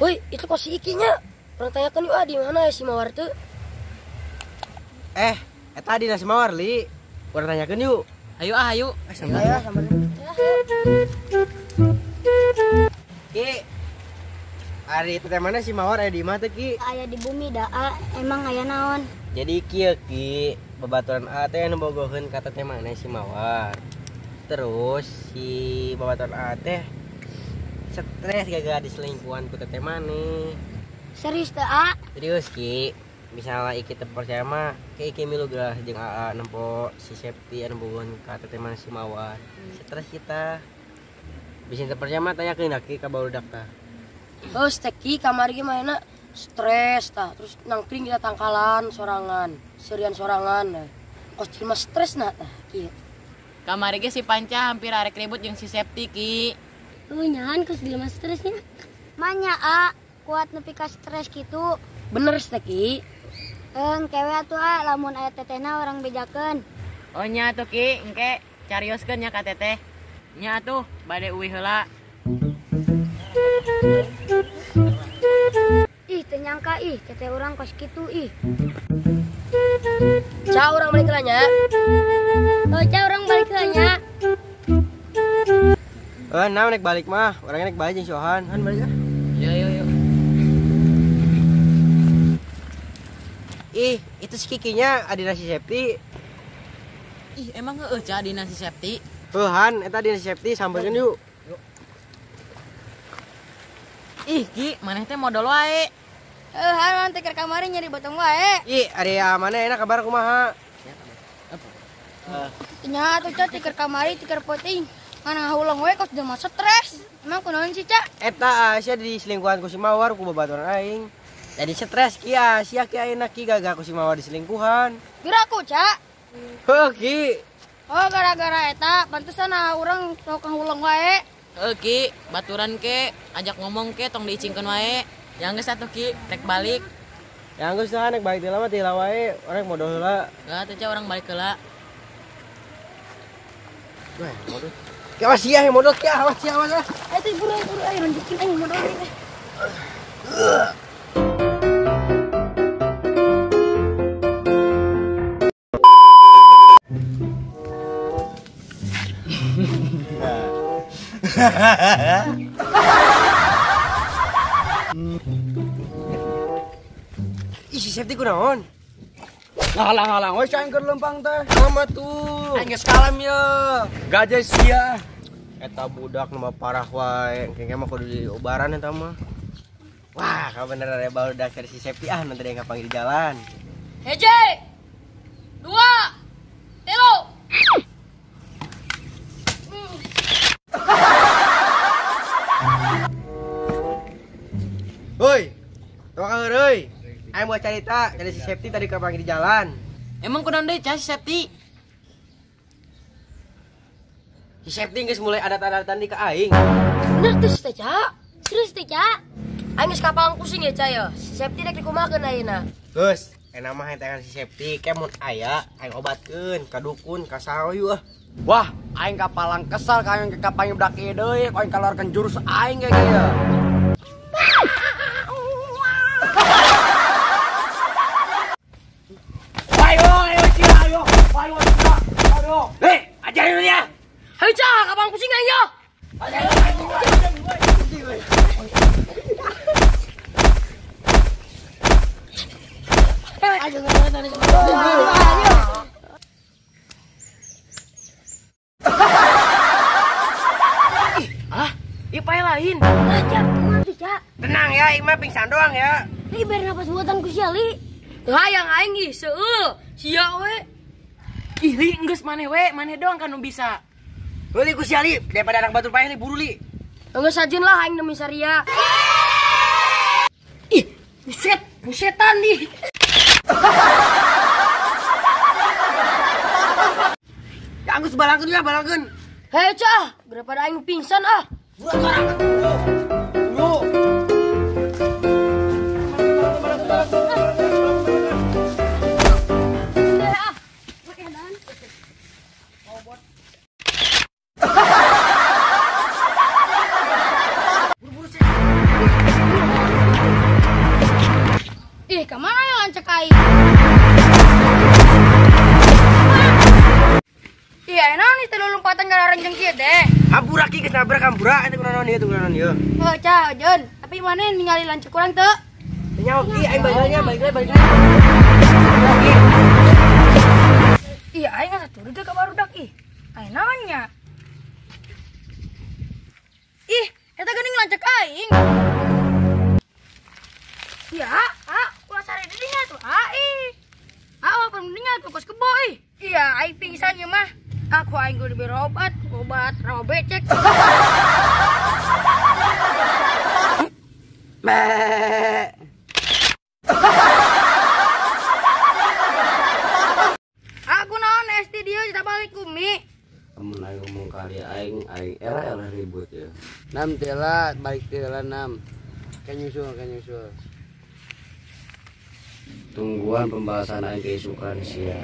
Woi, itu kok si Ikinya. Orang tanyakan yuk di mana ya si Mawar tuh? Tadi nasi mawar li. Orang tanyakan yuk. Ayo ayo. Ayo sambil. Ki. Ari teh mana si mawar aya di mana teh Ki? Aya di bumi daa, emang aya naon? Jadi kieu Ki, babaturan teh anu bogoheun ka teh mana si mawar. Terus si babaturan teh stres gara-gara diselingkuhan ku teh maneh. Serius daa? Serius Ki. Misalnya Iki percaya mah ke Iki milu gelah jeung AA nempo si Septi anu bogoheun ka teh mana si mawar. Stres kita. Bisa percaya mah tanyakeun Ki ka barudak tah. Oh, steki kamar gimana? Stres tah. Terus nangkring kita tangkalan sorangan, serian sorangan. Kos cuma stres nah tah kieu. Kamari ge si Panca hampir arek ribut jeung si Septi Ki. Nyahan kos di mah stresnya. Manya A, kuat nepi ka stres kitu. Bener steki. Kewe atuh A, lamun aya tetehna orang bejakeun. Oh nya atuh Ki, engke carioskeun nya ka teteh. Nya atuh bade uwi heula. Ih, teu nyangka ih, teteh urang kos kitu ih. Ca urang balik heula nya. Oh, ca urang balik heula nya. Nah naik balik mah, orangnya naik balik jeung Sohan. Han balik ah. Yo. Ih, itu si Kikinya adina si Septi. Ih, emang heueuh Ca dina si Septi? Han, eta adina si Septi sampeurkeun yuk. Ih, Ki, maneh teh modal wae. Hanon teh keur kamari nyari botong wae. Ih, area mana enak kabar kumaha? Nya atuh ca keur kamari keur poting. Mana ngaulang wae kos jelema stres. Emang kunaon sih, Ca? Eta sia di selingkuhan ku si Mawar ku babaturan aing. Jadi stres kia, sia ki ayeuna ki gagal ku si Mawar diselingkuhan. Geraku, Ca. Heuh Ki. Oh, gara-gara eta pantesan urang teu ngaulang wae. Ki, baturan ke, ajak ngomong ke, tong diicingkeun wae. Yang geus atuh Ki, rek balik. Yang geus tah nek balik teh mah tila wae, orang modal heula. Enggak atuh Ca urang balik heula. Wah, modal. Ki awas sia modal ki awas sia awas. Eta buru-buru ayo runjukin aing modal teh. Ih, si Septi kunaon? Ngalang-ngalang we caing keur lempang teh. Mama tuh. Aing geus kalem ye. Gajah sia. Eta budak nu mah parah wae. Kayaknya mah kudu diobaran eta mah. Wah, ka bener aya barudak dari si Septi nanti dia ngapanggil di jalan. Heje. 2 3. Hoi. Tong ka heureui. Aing mau carita dari si Septi tadi kapanggil di jalan. Emang kunaon deui Ca si Septi? Si Septi geus mulai adat-adatan di ka aing. Bener tuh teh Ca. Serius teh, Ca? Aing geus kapalang pusing ya Ca ya. Si Septi rek dikumakeun ayeuna. Geus, enak mah hentean si Septi kemun aya aing obatkeun ka dukun ka sahoyu Wah, aing kapalang kesal ka aing kapangi budak ieu deui, aing kaluarkeun jurus aing ge kieu. Ayo. Hei, ajarin dia. Hei Ca, kapalang pusing aing yo. Ipai lain. Ca, kumaha tuh, Ca? Tenang ya, aing mah pingsan doang ya. Ini biar napas buatan ku sia li. Hayang aing ih seueuh. Sia we. Ih, li geus maneh we, maneh doang kan nu bisa. Heuli ku si Ali, daripada anak batur payah li buru li. Geus sajeun lah aing demi Saria. Ih, busetan nih. Ya geus balangkeun ya, balangkeun. Hei Ca, daripada aing pingsan ah. Buat orang dulu. Ih, kemana ya lancek aing? Iya, enak nih telu lompatan gara ranjang kieu deh. Hampura ki geus nabrak hampura eta kunaon ieu kunaon ieu. Oh, cah, Jon. Tapi mana yang ningali lancek kurang teu? Nyawa ki aing balik lagi. Iya, aing asa curiga ka barudak ih. Aing naonnya? Ih, eta geuning lancek aing. Ya, ulah sare di dinya tuh. Ih. Apa mendingan tuh kos kebo ih. Iya, aing pingsan ya mah. Aku aing kudu diberi obat rawa becek. Aku naon SD dia kita balik kumi. Kamu aing ngomong kali aing era ribut ya. Nam tela balik tela nam. Kan nyusul. Tungguan pembahasan aing keisukan sia.